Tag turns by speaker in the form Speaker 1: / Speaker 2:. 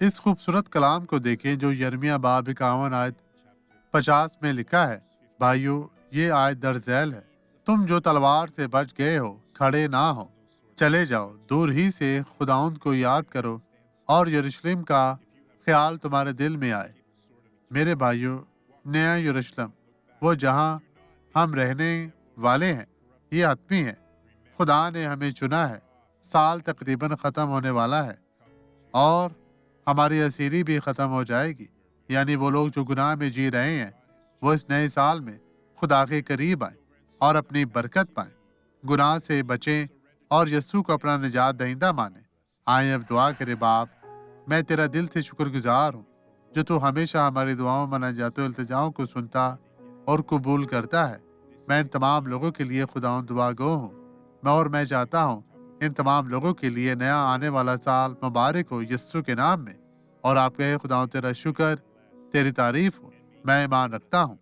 Speaker 1: اس خوبصورت کلام کو دیکھیں جو یرمیہ باب 51 آیت 50 میں لکھا ہے۔ بھائیو، یہ آیت درج ذیل ہے، تم جو تلوار سے بچ گئے ہو کھڑے نہ ہو، چلے جاؤ، دور ہی سے خداوند کو یاد کرو اور یروشلم کا خیال تمہارے دل میں آئے۔ میرے بھائیو، نیا یروشلم، وہ جہاں ہم رہنے والے ہیں، یہ حتمی ہے۔ خدا نے ہمیں چنا ہے۔ سال تقریباً ختم ہونے والا ہے اور ہماری اسیری بھی ختم ہو جائے گی، یعنی وہ لوگ جو گناہ میں جی رہے ہیں وہ اس نئے سال میں خدا کے قریب آئیں اور اپنی برکت پائیں، گناہ سے بچیں اور یسوع کو اپنا نجات دہندہ مانیں۔ آئیں اب دعا کرے۔ باپ، میں تیرا دل سے شکر گزار ہوں جو تو ہمیشہ ہماری دعاؤں، مناجات و التجاؤں کو سنتا اور قبول کرتا ہے۔ میں ان تمام لوگوں کے لیے خداوند دعا گو ہوں، میں چاہتا ہوں ان تمام لوگوں کے لیے نیا آنے والا سال مبارک ہو یسوع کے نام میں۔ اور آپ کہے خداوند تیرا شکر، تیری تعریف ہو، میں ایمان رکھتا ہوں